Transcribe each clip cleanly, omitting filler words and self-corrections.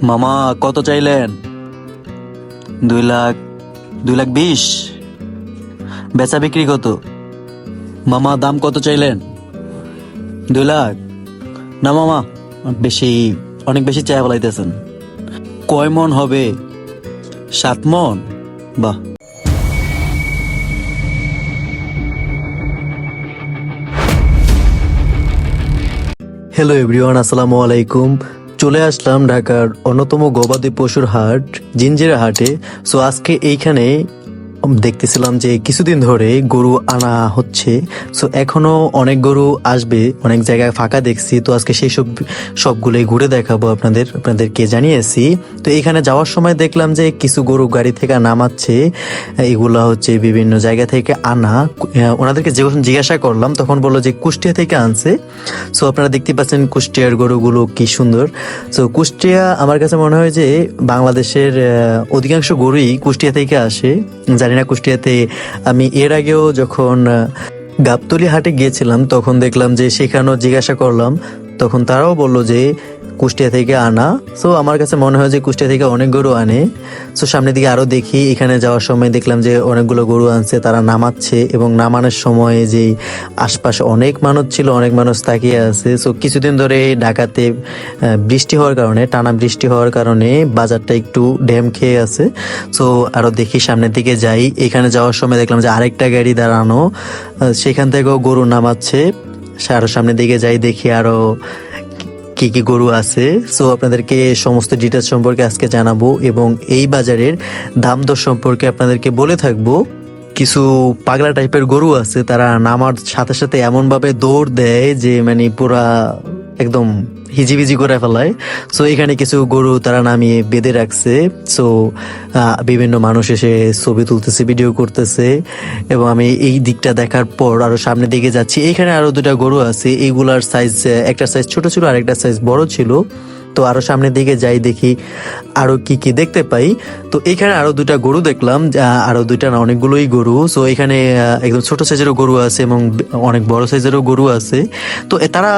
মামা কত চাইলেন? 2 লাখ, 2,20,000। বেচা বিক্রি কত? মামা দাম কত চাইলেন? 2 লাখ। না মামা, বেশি, অনেক বেশি চাই বলাইতেছেন। কয় মন হবে? 7 মন। বাহ। হ্যালো এভরিওয়ান, আসসালামু আলাইকুম। চলে আসলাম ঢাকার অন্যতম গবাদি পশুর হাট জিঞ্জিরা হাটে। সো আজকে এইখানে দেখতেছিলাম যে কিছুদিন ধরে গরু আনা হচ্ছে। সো এখনো অনেক গরু আসবে, অনেক জায়গায় ফাঁকা দেখছি। তো আজকে সেই সবগুলোই ঘুরে দেখাবো আপনাদেরকে জানিয়েছি। তো এখানে যাওয়ার সময় দেখলাম যে কিছু গরু গাড়ি থেকে নামাচ্ছে। এগুলা হচ্ছে বিভিন্ন জায়গা থেকে আনা। ওনাদেরকে যখন জিজ্ঞাসা করলাম তখন বললো যে কুষ্টিয়া থেকে আনছে। সো আপনারা দেখতে পাচ্ছেন কুষ্টিয়ার গরুগুলো কি সুন্দর। সো কুষ্টিয়া আমার কাছে মনে হয় যে বাংলাদেশের অধিকাংশ গরুই কুষ্টিয়া থেকে আসে। জানি না কুষ্টিয়াতে, আমি এর আগেও যখন গাবতলী হাটে গিয়েছিলাম তখন দেখলাম যে সেখানেও জিজ্ঞাসা করলাম, তখন তারাও বললো যে কুষ্টিয়া থেকে আনা। সো আমার কাছে মনে হয় যে কুষ্টিয়া থেকে অনেক গরু আনে। সো সামনের দিকে আরো দেখি, এখানে যাওয়ার সময় দেখলাম যে অনেকগুলো গরু আনছে, তারা নামাচ্ছে এবং নামানোর সময় যে আশপাশে অনেক মানুষ ছিল, অনেক মানুষ তাকিয়ে আছে। সো কিছুদিন ধরে ঢাকাতে বৃষ্টি হওয়ার কারণে, টানা বৃষ্টি হওয়ার কারণে বাজারটা একটু ড্যাম খেয়ে আছে। সো আরো দেখি, সামনের দিকে যাই। এখানে যাওয়ার সময় দেখলাম যে আরেকটা গাড়ি দাঁড়ানো, সেখান থেকেও গরু নামাচ্ছে। আরো সামনের দিকে যাই, দেখি আরো কি কি গরু আছে। সো আপনাদেরকে সমস্ত ডিটেলস সম্পর্কে আজকে জানাবো এবং এই বাজারের দাম দর সম্পর্কে আপনাদেরকে বলে থাকবো। কিছু পাগলা টাইপের গরু আছে, তারা নামার সাথে সাথে এমন ভাবে দৌড় দেয় যে মানে পুরা একদম হিজিবিজি করে ফেলায়। সো এখানে কিছু গরু তারা নামিয়ে বেঁধে রাখছে। সো বিভিন্ন মানুষ এসে ছবি তুলতেছে, ভিডিও করতেছে। এবং আমি এই দিকটা দেখার পর আরো সামনের দিকে যাচ্ছি। এইখানে আরো 2টা গরু আছে, এইগুলার সাইজ, একটা সাইজ ছোট ছিল আর একটা সাইজ বড় ছিল। তো আরো সামনের দিকে যাই, দেখি আরো কি কি দেখতে পাই। তো এখানে আরো 2টা গরু দেখলাম, আরো 2টা না, অনেকগুলোই গরু। সো এখানে একদম ছোট সাইজেরও গরু আছে এবং অনেক বড় সাইজেরও গরু আছে। তো তারা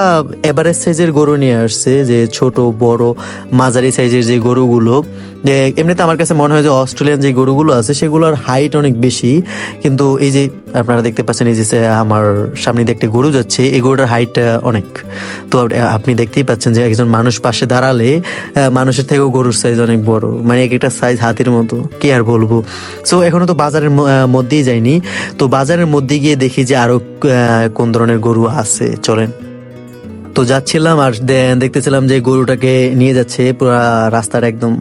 এভারেজ সাইজের গরু নিয়ে আসছে, যে ছোট বড় মাঝারি সাইজের যে গরুগুলো। এমনিতে আমার কাছে মনে হয় যে অস্ট্রেলিয়ান যে গরুগুলো আছে সেগুলোর হাইট অনেক বেশি, কিন্তু এই যে আপনারা দেখতে পাচ্ছেন, এই যে আমার সামনে দিয়ে একটা গরু যাচ্ছে, এই গরুটার হাইট অনেক। তো আপনি দেখতেই পাচ্ছেন যে একজন মানুষ পাশে দাঁড়ালে মানুষের থেকেও গরুর সাইজ অনেক বড়, মানে একটা সাইজ হাতির মতো, কি আর বলবো। সো এখনো তো বাজারের মধ্যেই যাইনি। তো বাজারের মধ্যে গিয়ে দেখি যে আরো কোন ধরনের গরু আছে, চলেন। তো যাচ্ছিলাম আর দেখতেছিলাম যে গরুটাকে নিয়ে যাচ্ছে, পুরা রাস্তার একদম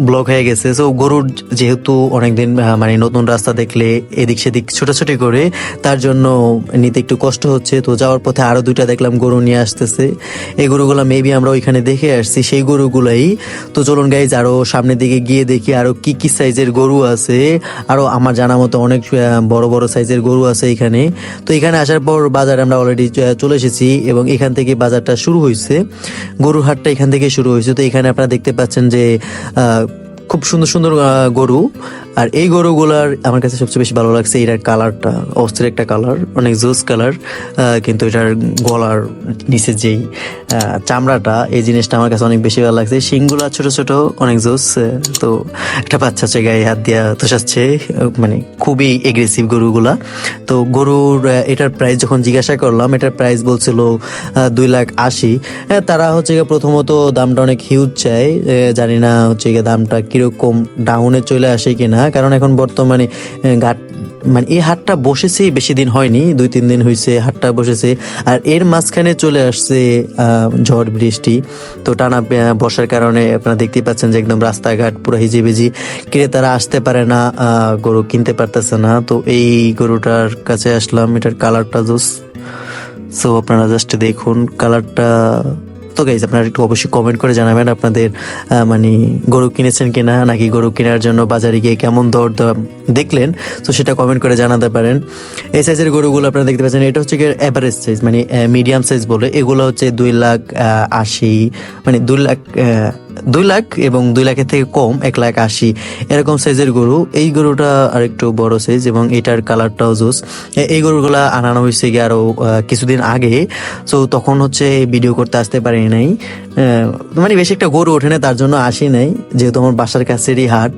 ব্লক হয়ে গেছে। তো গরুর যেহেতু অনেকদিন মানে নতুন রাস্তা দেখলে এদিক সেদিক ছোটাছুটি করে, তার জন্য নিতে একটু কষ্ট হচ্ছে। তো যাওয়ার পথে আরো 2টা দেখলাম গরু নিয়ে আসতেছে। এই গরুগুলা মেবি আমরা ওইখানে দেখে আসছি, সেই গরুগুলাই। তো চলুন গাইজ, আরো সামনের দিকে গিয়ে দেখি আরো কি কি সাইজের গরু আছে। আরো আমার জানা মতো অনেক বড় বড় সাইজের গরু আছে এখানে। তো এখানে আসার পর বাজারে আমরা অলরেডি চলে এসেছি এবং এখান থেকে বাজারটা শুরু হয়েছে, গরুর হাটটা এখান থেকে শুরু হয়েছে। তো এখানে আপনারা দেখতে পাচ্ছেন যে খুব সুন্দর সুন্দর গরু। আর এই গরুগুলার আমার কাছে সবচেয়ে বেশি ভালো লাগছে এটার কালারটা, অস্থির একটা কালার, অনেক জোস কালার। কিন্তু এটার গলার নিচে যেই চামড়াটা, এই জিনিসটা আমার কাছে অনেক বেশি ভালো লাগছে। শিংগুলা ছোট ছোট, অনেক জোস। তো একটা বাচ্চা হচ্ছে গায়ে হাত দিয়া তোষাচ্ছে, মানে খুবই এগ্রেসিভ গরুগুলা। তো গরুর এটার প্রাইস যখন জিজ্ঞাসা করলাম, এটার প্রাইস বলছিল 2,80,000। তারা হচ্ছে প্রথমত দামটা অনেক হিউজ চায়। জানি না হচ্ছে দামটা কিরকম ডাউনে চলে আসে কিনা, কারণ এখন বর্তমানে মানে এই হাটটা বসেছে বেশি দিন হয়নি, 2-3 দিন হয়েছে হাটটা বসেছে। আর এর মাঝখানে চলে আসছে ঝড় বৃষ্টি। তো টানা বর্ষার কারণে আপনারা দেখতেই পাচ্ছেন যে একদম রাস্তাঘাট পুরো হিজিবিজি, ক্রেতারা আসতে পারে না, গরু কিনতে পারতেছে না। তো এই গরুটার কাছে আসলাম, এটার কালারটা জোস। সো আপনারা জাস্ট দেখুন কালারটা। তো গাইজ, আপনারা একটু অবশ্যই কমেন্ট করে জানাবেন আপনাদের মানে গরু কিনেছেন কিনা, নাকি গরু কেনার জন্য বাজারে গিয়ে কেমন দর দেখলেন। তো সেটা কমেন্ট করে জানাতে পারেন। এই সাইজের গরুগুলো আপনারা দেখতে পাচ্ছেন, এটা হচ্ছে এভারেজ সাইজ, মানে মিডিয়াম সাইজ বলে। এগুলো হচ্ছে 2,80,000, মানে 2 লাখ এবং 2 লাখের থেকে কম 1,80,000 এরকম সাইজের গরু। এই গরুটা আরেকটু বড় সাইজ এবং এটার কালারটাও জোস। এই গরুগুলা আনানো হয়েছে গিয়ে আরো কিছুদিন আগে, তো তখন হচ্ছে ভিডিও করতে আসতে পারি নাই, মানে বেশি একটা গরু ওঠে না তার জন্য আসি নাই, যেহেতু আমার বাসার কাছেরই হাট।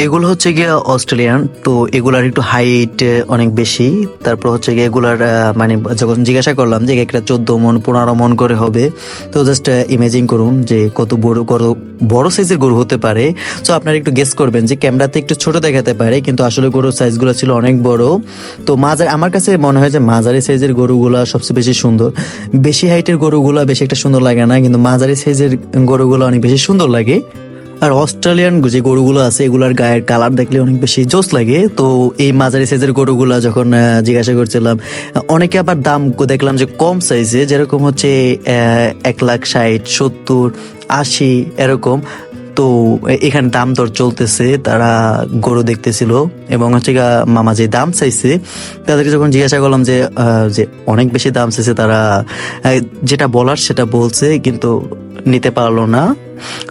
এগুলো হচ্ছে গিয়ে অস্ট্রেলিয়ান, তো এগুলার একটু হাইট অনেক বেশি। তারপর হচ্ছে গিয়ে এগুলার মানে যখন জিজ্ঞাসা করলাম যে একটা 14 মণ 15 মণ করে হবে, তো জাস্ট ইমেজিন করুন যে কত বড় সাইজের গরু হতে পারে। তো আপনারা একটু গেস করবেন যে ক্যামেরাতে একটু ছোট দেখাতে পারে, কিন্তু আসলে গরুর সাইজগুলো ছিল অনেক বড়। তো আমার কাছে মনে হয় যে মাঝারি সাইজের গরুগুলা সবচেয়ে বেশি সুন্দর। বেশি হাইটের গরুগুলা বেশি একটা সুন্দর লাগে না, কিন্তু মাঝারি সাইজের গরুগুলো অনেক বেশি সুন্দর লাগে। আর অস্ট্রেলিয়ান যে গরুগুলো আছে এগুলার গায়ের কালার দেখলে অনেক বেশি জোস লাগে। তো এই মাঝারি সাইজের গরুগুলা যখন জিজ্ঞাসা করছিলাম, অনেকে আবার দাম দেখলাম যে কম সাইজে, যেরকম হচ্ছে 1,60,000, 70, 80 এরকম। তো এখানে দাম দর চলতেছে, তারা গরু দেখতেছিল এবং হচ্ছে মামা যে দাম চাইছে তাদেরকে যখন জিজ্ঞাসা করলাম যে অনেক বেশি দাম চাইছে, তারা যেটা বলার সেটা বলছে কিন্তু নিতে পারলো না।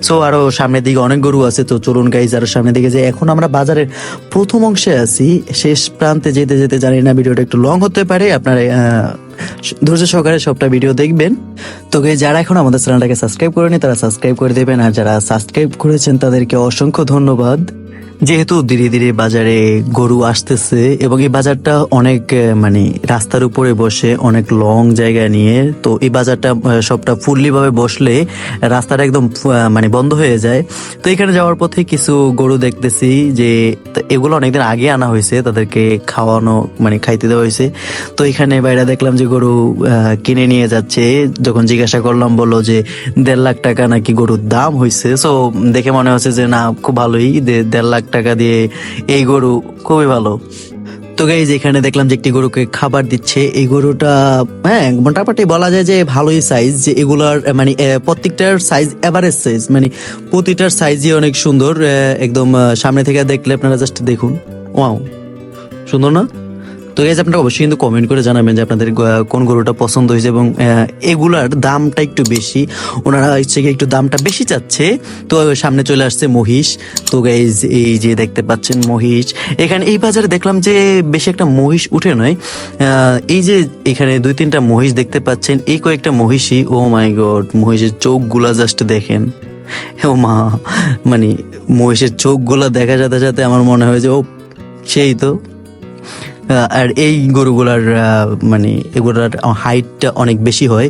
সো আরো সামনের দিকে অনেক গরু আছে, তো চলুন গাইজ আরো সামনের দিকে যে এখন আমরা বাজারের প্রথম অংশে আছি, শেষ প্রান্তে যেতে যেতে জানি না ভিডিওটা একটু লং হতে পারে, আপনারা ধৈর্য সহকারে সবটা ভিডিও দেখবেন। তো গাইজ যারা এখন আমাদের চ্যানেলটাকে সাবস্ক্রাইব করেনি তারা সাবস্ক্রাইব করে দেবেন, আর যারা সাবস্ক্রাইব করেছেন তাদেরকে অসংখ্য ধন্যবাদ। যেহেতু ধীরে ধীরে বাজারে গরু আসতেছে এবং এই বাজারটা অনেক মানে রাস্তার উপরে বসে অনেক লং জায়গা নিয়ে, তো এই বাজারটা সবটা ফুললি ভাবে বসলে রাস্তাটা একদম মানে বন্ধ হয়ে যায়। তো এখানে যাওয়ার পথে কিছু গরু দেখতেছি যে এগুলো অনেকদিন আগে আনা হয়েছে, তাদেরকে খাওয়ানো মানে খাইতে দেওয়া হয়েছে। তো এখানে বাইরে দেখলাম যে গরু কিনে নিয়ে যাচ্ছে, যখন জিজ্ঞাসা করলাম বললো যে 1.5 লাখ টাকা নাকি গরুর দাম হয়েছে। সো দেখে মনে হচ্ছে যে না, খুব ভালোই, 1.5 লাখ টাকা দিয়ে এই গরু খুবই ভালো। তো গাইজ এখানে দেখলাম যে একটি গরুকে খাবার দিচ্ছে। এই গরুটা মোটামুটি বলা যায় যে ভালোই সাইজ, যে এগুলার মানে প্রত্যেকটার সাইজ এভারেজ সাইজ, মানে প্রতিটার সাইজই অনেক সুন্দর। একদম সামনে থেকে দেখলে আপনারা জাস্ট দেখুন, ওয়াও সুন্দর না? তো গাইজ আপনারা অবশ্যই কিন্তু কমেন্ট করে জানাবেন যে আপনাদের কোন গরুটা পছন্দ হয়েছে, এবং এগুলার দামটা একটু বেশি, ওনারা হচ্ছে কি একটু দামটা বেশি চাচ্ছে। তো সামনে চলে আসছে মহিষ। তো গাইজ এই যে দেখতে পাচ্ছেন মহিষ, এখানে এই বাজারে দেখলাম যে বেশি একটা মহিষ উঠে নয়, এই যে এখানে 2-3টা মহিষ দেখতে পাচ্ছেন, এই কয়েকটা মহিষই, ও মাই গড, মহিষের চোখগুলা জাস্ট দেখেন, ও মা, মানে মহিষের চোখগুলা দেখা সাথে সাথে আমার মনে হয় যে ও সেই তো। আর এই গরুগুলার মানে এগুলার হাইটটা অনেক বেশি হয়।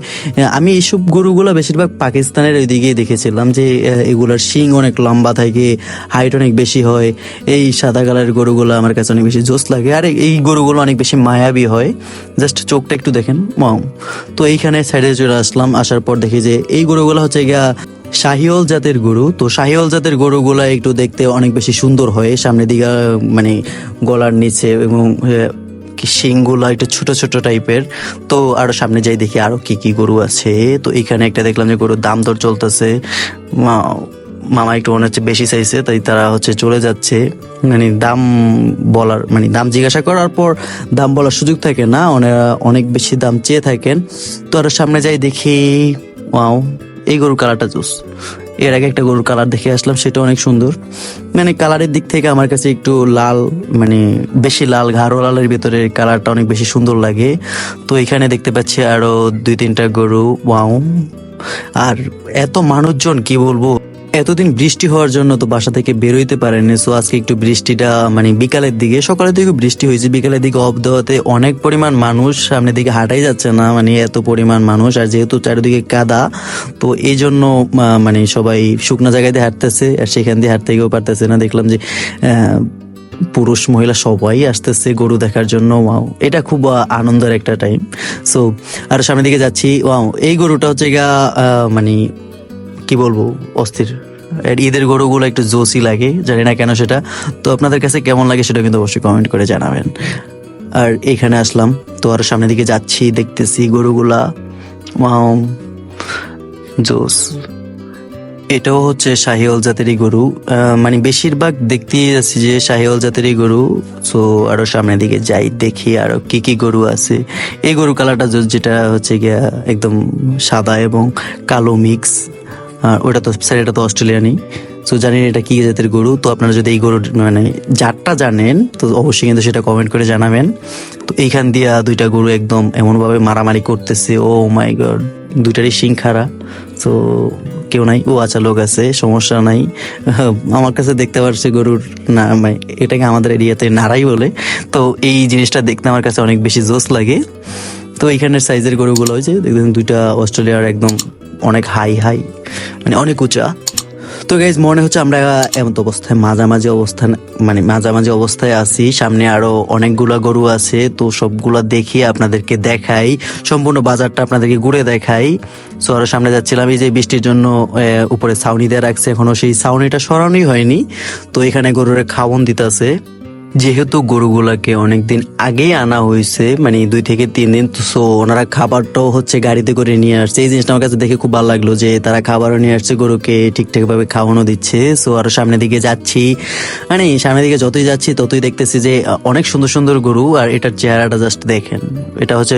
আমি এইসব গরুগুলা বেশিরভাগ পাকিস্তানের ওইদিকেই দেখেছিলাম যে এগুলার শিং অনেক লম্বা থাকে, হাইট অনেক বেশি হয়। এই সাদা কালারের গরুগুলো আমার কাছে অনেক বেশি জোস লাগে, আর এই গরুগুলো অনেক বেশি মায়াবী হয়, জাস্ট চোখটা একটু দেখেন, মাও। তো এইখানে সাইডে চলে আসলাম, আসার পর দেখি যে এই গরুগুলো হচ্ছে শাহিওয়াল জাতের গরু। তো শাহিওয়াল জাতের গরুগুলা একটু দেখতে অনেক বেশি সুন্দর হয়, সামনের দিকে মানে গলার নিচে এবং শিংগুলা একটু ছোট ছোট টাইপের। তো আরো সামনে যাই দেখি আরো কি কি গরু আছে। তো এখানে একটা দেখলাম যে গরুর দাম দর চলতেছে, মামা একটু মনে হচ্ছে বেশি চাইছে, তাই তারা হচ্ছে চলে যাচ্ছে। মানে দাম বলার মানে দাম জিজ্ঞাসা করার পর দাম বলার সুযোগ থাকে না, ওনারা অনেক বেশি দাম চেয়ে থাকেন। তো আরো সামনে যাই দেখি, ওয়াও, এই গরুর কালারটা জোস। এর আগে একটা গরুর কালার দেখে আসলাম, সেটা অনেক সুন্দর, মানে কালারের দিক থেকে আমার কাছে একটু লাল, মানে বেশি লাল, গাঢ় লালের ভিতরে কালারটা অনেক বেশি সুন্দর লাগে। তো এখানে দেখতে পাচ্ছি আরো 2-3টা গরু, ওয়াও। আর এত মানুষজন কি বলবো, এতদিন বৃষ্টি হওয়ার জন্য তো বাসা থেকে বেরোইতে পারেনি। সো আজকে একটু বৃষ্টিটা মানে বিকালের দিকে, সকালের দিকে বৃষ্টি হয়েছে, বিকালের দিকে অফ দেওয়াতে অনেক পরিমাণ মানুষ, সামনের দিকে হাঁটাই যাচ্ছে না, মানে এত পরিমাণ মানুষ। আর যেহেতু চারিদিকে কাদা, তো এই জন্য মানে সবাই শুকনো জায়গায় দিয়ে হাঁটতেছে, আর সেখান দিয়ে হাঁটতে গিয়েও পারতেছে না। দেখলাম যে পুরুষ মহিলা সবাই আসতেছে গরু দেখার জন্য, ওয়াও, এটা খুব আনন্দের একটা টাইম। সো আর সামনের দিকে যাচ্ছি, ওয়াও, এই গরুটা হচ্ছে মানে কি বলবো, অস্থির। ঈদের গরুগুলো একটু জোসি লাগে, জানি না কেন সেটা। তো আপনাদের কাছে কেমন লাগে সেটা কিন্তু অবশ্যই কমেন্ট করে জানাবেন। আর এখানে আসলাম, তো আর সামনের দিকে যাচ্ছি, দেখতেছি গরুগুলা, ওয়াও, জোস। এটাও হচ্ছে শাহিওয়াল জাতেরই গরু, মানে বেশিরভাগ দেখতেই যাচ্ছি যে শাহিওয়াল জাতেরই গরু। সো আরো সামনের দিকে যাই, দেখি আরো কি কি গরু আছে। এই গরু কালারটা যেটা হচ্ছে গিয়া একদম সাদা এবং কালো মিক্স, আর ওটা তো স্যার এটা তো অস্ট্রেলিয়ানই। তো জানি না এটা কি জাতের গরু। তো আপনারা যদি এই গরুর মানে জাতটা জানেন তো অবশ্যই কিন্তু সেটা কমেন্ট করে জানাবেন। তো এইখান দিয়া দুইটা গরু একদম এমনভাবে মারামারি করতেছে, ও মাই গড, দুইটারই শিং খাড়া। তো কেউ নাই, ও আচ্ছা লোক আছে, সমস্যা নাই। আমার কাছে দেখতে পারছে গরুর না, মানে এটাকে আমাদের এরিয়াতে নাড়াই বলে। তো এই জিনিসটা দেখতে আমার কাছে অনেক বেশি জোস লাগে। তো এইখানের সাইজের গরুগুলো হয়েছে দেখবেন দুইটা অস্ট্রেলিয়ার একদম অনেক হাই হাই, মানে অনেক উঁচা। তো গাইজ মনে হচ্ছে আমরা এমন অবস্থায় মাঝামাঝি অবস্থায় আছি। সামনে আরো অনেকগুলা গরু আছে, তো সবগুলা দেখিয়ে আপনাদেরকে দেখাই, সম্পূর্ণ বাজারটা আপনাদেরকে ঘুরে দেখাই। সো আরো সামনে যাচ্ছিলাম, এই যে বৃষ্টির জন্য উপরে ছাউনি দিয়ে রাখছে, এখনো সেই ছাউনিটা সরানোই হয়নি। তো এখানে গরুরে খাওয়ন দিতেছে, যেহেতু গরুগুলাকে অনেকদিন আগেই আনা হয়েছে, মানে 2 থেকে 3 দিন। তো সো ওনারা খাবারটাও হচ্ছে গাড়িতে করে নিয়ে আসছে। এই জিনিসটা আমার কাছে দেখে খুব ভালো লাগলো যে তারা খাবারও নিয়ে আসছে, গরুকে ঠিকঠাক ভাবে খাওয়ানো দিচ্ছে। সো আরো সামনের দিকে যাচ্ছি, মানে সামনের দিকে যতই যাচ্ছি ততই দেখতেছি যে অনেক সুন্দর সুন্দর গরু। আর এটার চেহারাটা জাস্ট দেখেন, এটা হচ্ছে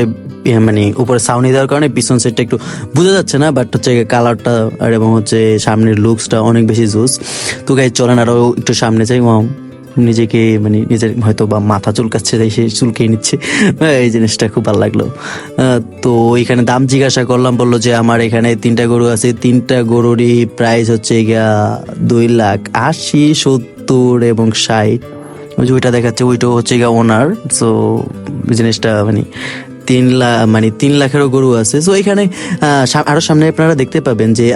মানে উপরে ছাউনি দেওয়ার কারণে পিছন সাইডটা একটু বোঝা যাচ্ছে না, বাট হচ্ছে কালারটা আর এবং হচ্ছে সামনের লুকসটা অনেক বেশি জোস। তো গাইজ চলেন আরো একটু সামনে যাই। নিজেকে মানে নিজের হয়তো বা মাথা চুলকাচ্ছে, তাই সে চুলকেই নিচ্ছে। এই জিনিসটা খুব ভালো লাগলো। তো এখানে দাম জিজ্ঞাসা করলাম, বললো যে আমার এখানে 3টা গরু আছে, 3টা গরুরই প্রাইস হচ্ছে গিয়া 2,80,000, 70 এবং 60। ওই যে ওইটা দেখাচ্ছে ওইটাও হচ্ছে গিয়া ওনার। সো জিনিসটা মানে 3 লাখেরও গরু আছে। তো এখানে আরো সামনে আপনারা দেখতে পাবেন যে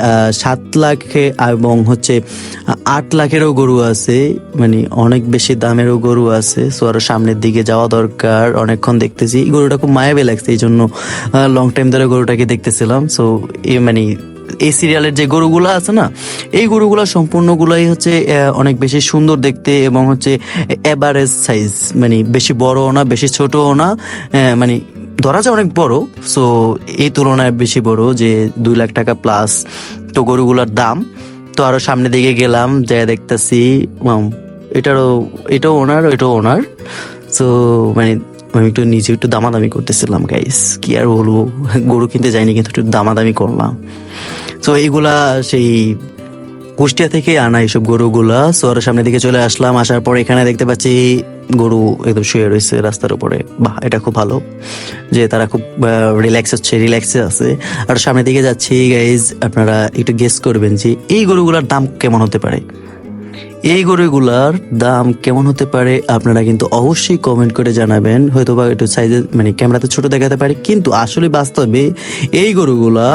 7 লাখে এবং হচ্ছে 8 লাখেরও গরু আছে, মানে অনেক বেশি দামেরও গরু আছে। সো আরো সামনের দিকে যাওয়া দরকার। অনেকক্ষণ দেখতেছি গরুটা, খুব মায়াবী লাগছে, এই জন্য লং টাইম ধরে গরুটাকে দেখতেছিলাম। সো মানে এই সিরিয়ালের যে গরুগুলো আছে না, এই গরুগুলো সম্পূর্ণগুলাই হচ্ছে অনেক বেশি সুন্দর দেখতে এবং হচ্ছে এভারেজ সাইজ, মানে বেশি বড়ও না বেশি ছোটও না, মানে ধরা যায় অনেক বড়। সো এই তুলনায় বেশি বড়, যে 2 লাখ টাকা প্লাস তো গরুগুলোর দাম। তো আরো সামনে দিকে গেলাম, যা দেখতেছি এটাও ওনার। সো মানে আমি একটু নিজে একটু দামাদামি করতেছিলাম গাইস, কি আর বলবো, গরু কিনতে যাইনি কিন্তু একটু দামাদামি করলাম। তো এইগুলা সেই কুষ্টিয়া থেকে আনা এইসব গরুগুলা। সো আরো সামনের দিকে চলে আসলাম, আসার পর এখানে দেখতে পাচ্ছি গরু একদম শুয়ে রয়েছে রাস্তার উপরে। বাহ, এটা খুব ভালো যে তারা খুব রিল্যাক্সে আছে। আর সামনের দিকে যাচ্ছি গাইজ, আপনারা একটু গেস করবেন যে এই গরুগুলার দাম কেমন হতে পারে। এই গরুগুলার দাম কেমন হতে পারে আপনারা কিন্তু অবশ্যই কমেন্ট করে জানাবেন। হয়তো বা একটু সাইজে মানে ক্যামেরাতে ছোট দেখাতে পারে, কিন্তু আসলে বাস্তবে এই গরুগুলা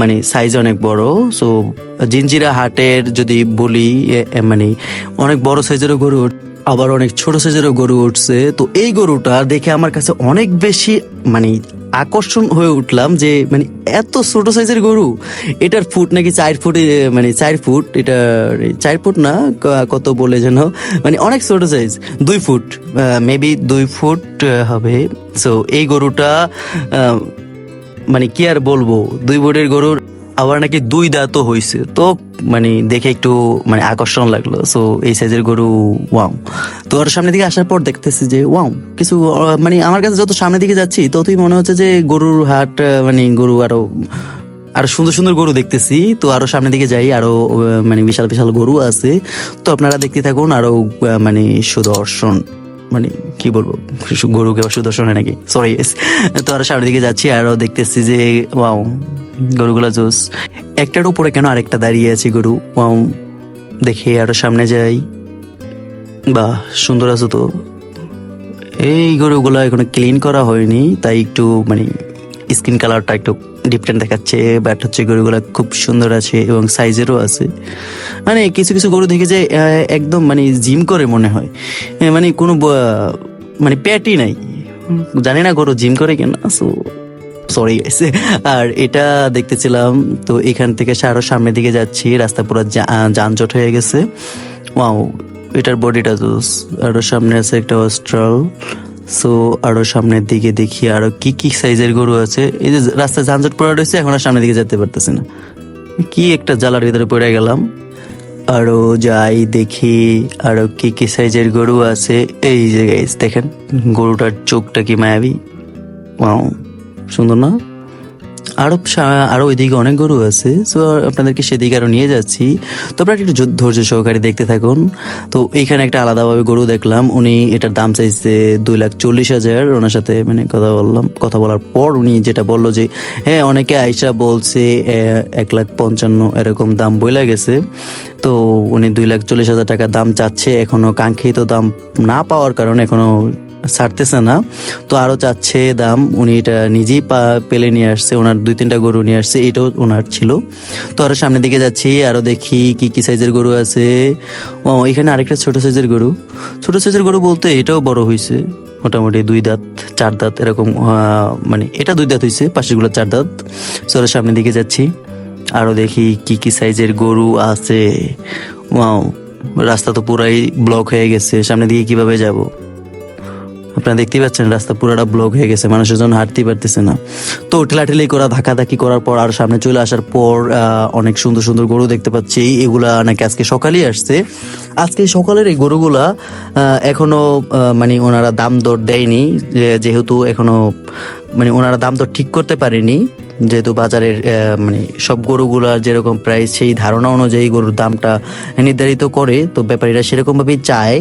মানে সাইজ অনেক বড়। সো জিঞ্জিরা হাটের যদি বলি, মানে অনেক বড় সাইজেরও গরু, আবার অনেক ছোট সাইজেরও গরু উঠছে। তো এই গরুটা দেখে আমার কাছে অনেক বেশি মানে আকর্ষণ হয়ে উঠলাম, যে মানে এত ছোট সাইজের গরু। এটার ফুট নাকি 4 ফুট, মানে 4 ফুট, এটা 4 ফুট না কত বলে যেন, মানে অনেক ছোট সাইজ, 2 ফুট, মেবি 2 ফুট হবে। সো এই গরুটা মানে কি আর বলবো, 2 ফুটের গরুর আবার নাকি 2 দাঁতও হয়েছে। তো মানে দেখে একটু মানে আকর্ষণ লাগলো। সো এই সাইজের গরু ওয়াও। তো আর সামনের দিকে আসার পর দেখতেছি যে ওয়াও কিছু মানে আমার কাছে যত সামনের দিকে যাচ্ছি ততই মনে হচ্ছে যে গরুর হাট, মানে গরু আরো সুন্দর সুন্দর গরু দেখতেছি। তো আরো সামনের দিকে যাই, আরো মানে বিশাল বিশাল গরু আছে। তো আপনারা দেখতে থাকুন। আরো মানে সুদর্শন, মানে কি বলবো, গরুকে আবার সুদর্শন হয় নাকি, সরি। তো আরো সামনের দিকে যাচ্ছি, আরো দেখতেছি যে ওয়াও গরুগুলা জোস। একটার উপরে কেন আরেকটা দাঁড়িয়ে আছে গরু, ওয়াও। দেখে আরো সামনে যাই, বাহ সুন্দর আছে তো। এই গরুগুলা এখনো ক্লিন করা হয়নি, তাই একটু মানে স্কিন কালারটা একটু ডিফারেন্ট দেখাচ্ছে, বাট হচ্ছে গরুগুলা খুব সুন্দর আছে এবং সাইজেরও আছে। মানে কিছু কিছু গরু দেখে যে একদম মানে জিম করে মনে হয়, মানে কোনো মানে প্যাটই নাই, জানি না গরু জিম করে কেন। So sorry guys. আর এটা দেখতেছিলাম, তো এখান থেকে আরো সামনের দিকে যাচ্ছি, রাস্তা পুরো যানজট হয়ে গেছে। ওয়াও, এটার বডিটা জোস। আরো সামনে আছে একটা অস্ট্রাল। সো আরো সামনের দিকে দেখি আরো কি কি সাইজের গরু আছে। এই যে রাস্তায় যানজট পড়ে রয়েছে, এখন আর সামনের দিকে যেতে পারতেছি না, কি একটা জ্বালার ভিতরে পড়ে গেলাম। আরো যাই দেখি আরো কি কি সাইজের গরু আছে। এই যে গাইস দেখেন গরুটার চোখটা কি মায়াবী, ওয়াও সুন্দর না। আরো ওইদিকে অনেক গরু আছে, সো আপনাদেরকে সেদিকে আরো নিয়ে যাচ্ছি। তো আপনারা একটু ধৈর্য সহকারে দেখতে থাকুন। তো এইখানে একটা আলাদাভাবে গরু দেখলাম, উনি এটার দাম চাইছে 2,40,000। ওনার সাথে মানে কথা বললাম, কথা বলার পর উনি যেটা বললো যে হ্যাঁ অনেকে আইসা বলছে 1,55,000 এরকম দাম বইলা গেছে। তো উনি 2,40,000 টাকা দাম চাচ্ছে, এখনো কাঙ্ক্ষিত দাম না পাওয়ার কারণে এখনো ছাড়তেছে না। তো আরো চাচ্ছে দাম, উনি এটা নিজেই পেলে নিয়ে আসছে, ওনার 2-3টা গরু নিয়ে আসছে, এটাও ওনার ছিল। তো আরো সামনের দিকে যাচ্ছি, আরো দেখি কি কি সাইজের গরু আছে। ও এখানে আরেকটা ছোট সাইজের গরু, ছোট সাইজের গরু বলতে এটাও বড় হয়েছে, মোটামুটি 2 দাঁত 4 দাঁত এরকম, মানে এটা 2 দাঁত হয়েছে, পাশেগুলো 4 দাঁত। তো আরো সামনের দিকে যাচ্ছি, আরো দেখি কি কি সাইজের গরু আছে। ওয়াও, রাস্তা তো পুরাই ব্লক হয়ে গেছে, সামনের দিকে কিভাবে যাব? আপনারা দেখতেই পাচ্ছেন রাস্তা পুরোটা ব্লক হয়ে গেছে, মানুষের জন্য হাঁটতেই পারতেছে না। তো ঠেলাঠেলি করা, ধাক্কাধাক্কি করার পর আর সামনে চলে আসার পর অনেক সুন্দর সুন্দর গরু দেখতে পাচ্ছি। এগুলা নাকি আজকে সকালেই আসছে। আজকে সকালের এই গরুগুলা এখনো মানে ওনারা দাম দর দেয়নি, যেহেতু এখনো মানে ওনারা দাম দর ঠিক করতে পারেনি, যেহেতু বাজারের মানে সব গরুগুলার যেরকম প্রাইস সেই ধারণা অনুযায়ী গরুর দামটা নির্ধারিত করে, তো ব্যাপারীরা সেরকম ভাবেই চায়।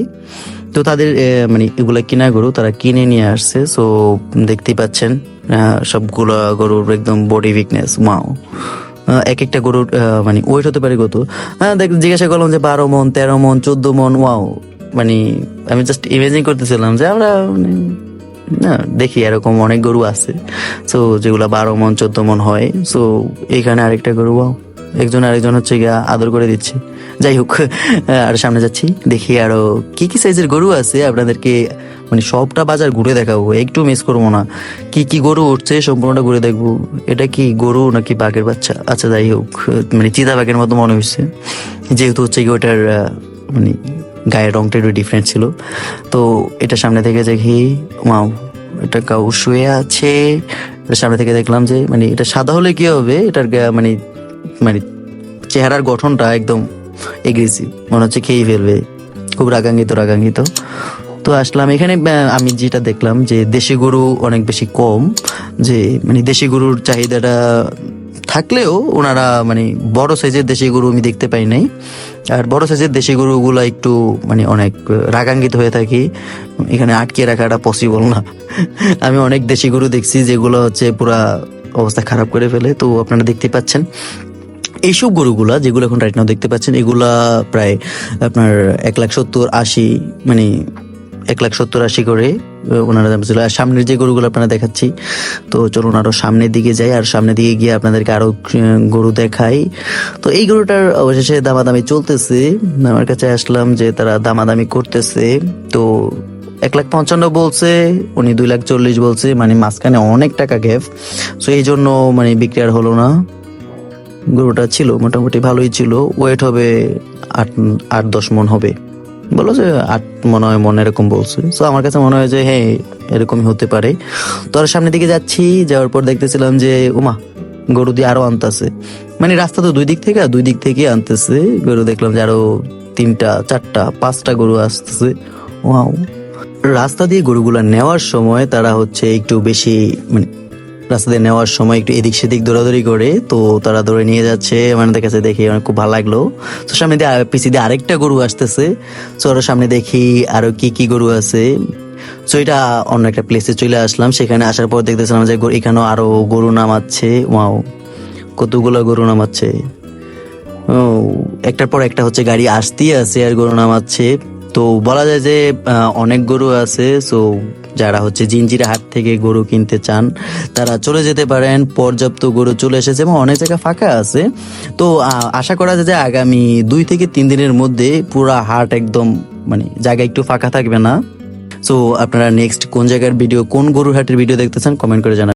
তো তাদের মানে এগুলা কিনা গরু তারা কিনে নিয়ে আসছে। সো দেখতেই পাচ্ছেন সবগুলো গরুর একদম বডি উইকনেস, মাও এক একটা গরুর মানে ওয়েট হতে পারে কত, জিজ্ঞাসা করলাম যে 12 মন, 13 মন, 14 মন। ওয়াও, মানে আমি জাস্ট ইমেজিন করতেছিলাম যে আমরা মানে না দেখি এরকম অনেক গরু আছে, সো যেগুলা 12 মন 14 মন হয়। সো এখানে আরেকটা গরু, ওয়াও, একজন আরেকজন হচ্ছে গিয়া আদর করে দিচ্ছে। যাই হোক, আর সামনে যাচ্ছি, দেখি আরো কি কি সাইজের গরু আছে, আপনাদেরকে মানে সবটা বাজার ঘুরে দেখাবো, একটু মিস করবো না। কি কি গরু উঠছে সম্পূর্ণটা ঘুরে দেখবো। এটা কি গরু নাকি বাঘের বাচ্চা? আচ্ছা যাই হোক, মানে চিতা বাঘের মতো মনে হচ্ছে, যেহেতু হচ্ছে কি ওটার মানে গায়ের রংটা একটু ডিফারেন্ট ছিল। তো এটা সামনে থেকে দেখি, ওয়াও, এটা কাউ শুয়ে আছে। এটা সামনে থেকে দেখলাম যে মানে এটা সাদা হলে কি হবে, এটার মানে মানে চেহারার গঠনটা একদম এগ্রেসিভ, মনে হচ্ছে খেয়ে ফেলবে, খুব রাগান্বিত। তো আসলাম এখানে, আমি যেটা দেখলাম যে দেশি গরু অনেক বেশি কম, যে মানে দেশি গরুর চাহিদাটা থাকলেও ওনারা মানে বড় সাইজের দেশি গরু আমি দেখতে পাই নাই। আর বড় সাইজের দেশি গরুগুলা একটু মানে অনেক রাগান্বিত হয়ে থাকি, এখানে আটকে রাখাটা পসিবল না। আমি অনেক দেশি গরু দেখছি যেগুলো হচ্ছে পুরা অবস্থা খারাপ করে ফেলে। তো আপনারা দেখতে পাচ্ছেন এইসব গরুগুলা যেগুলো এখন রাইট নাও দেখতে পাচ্ছেন, এগুলা প্রায় আপনার 1,70,000-80, মানে 1,70,000-80 করে ওনারা দাম ছিল। আর সামনের যে গরুগুলো আপনারা দেখাচ্ছি, তো চলুন আরো সামনের দিকে যাই, আর সামনের দিকে গিয়ে আপনাদেরকে আরো গরু দেখাই। তো এই গরুটার অবশেষে দামাদামি চলতেছে, আমার কাছে আসলাম যে তারা দামাদামি করতেছে। তো 1,55,000 বলছে, উনি 2,40,000 বলছে, মানে মাঝখানে অনেক টাকা গ্যাপ। তো এই জন্য মানে বিক্রি আর হলো না। গরুটা ছিল মোটামুটি ভালোই ছিল, ওয়েট হবে 8-10 মন হবে, বলো যে 8 মনে হয় মন এরকম বলছে। তো আমার কাছে মনে হয় যে হ্যাঁ এরকমই হতে পারে। তো আর সামনের দিকে যাচ্ছি, যাওয়ার পর দেখতেছিলাম যে উমা গরু দিয়ে আরো আনতেছে, মানে রাস্তা তো দুই দিক থেকে আনতেছে গরু। দেখলাম যে আরো 3টা 4টা 5টা গরু আসতেছে। ওয়াও, রাস্তা দিয়ে গরুগুলা নেওয়ার সময় তারা হচ্ছে একটু বেশি মানে রাস্তা দিয়ে নেওয়ার সময় একটু এদিক সেদিক দৌড়াদৌড়ি করে, তো তারা ধরে নিয়ে যাচ্ছে, মানে কাছে দেখে অনেক খুব ভালো লাগলো। তো সামনে দিয়ে পিছিয়ে দিয়ে আরেকটা গরু আসতেছে, তো ওর সামনে দেখি আরো কি কি গরু আছে। তো এটা অন্য একটা প্লেসে চলে আসলাম, সেখানে আসার পর দেখতেছিলাম যে এখানেও আরো গরু নামাচ্ছে। ওয়াও, কতগুলো গরু নামাচ্ছে, ও একটার পর একটা হচ্ছে গাড়ি আসতেই আছে আর গরু নামাচ্ছে। তো বলা যায় যে অনেক গরু আছে। সো যারা হচ্ছে জিঞ্জিরা হাট থেকে গরু কিনতে চান তারা চলে যেতে পারেন, পর্যাপ্ত গরু চলে এসেছে এবং অনেক জায়গা ফাঁকা আছে। তো আশা করা যায় যে আগামী 2 থেকে 3 দিনের মধ্যে পুরা হাট একদম মানে জায়গা একটু ফাঁকা থাকবে না। সো আপনারা নেক্সট কোন জায়গার ভিডিও, কোন গরুর হাটের ভিডিও দেখতে চান কমেন্ট করে জানাবেন।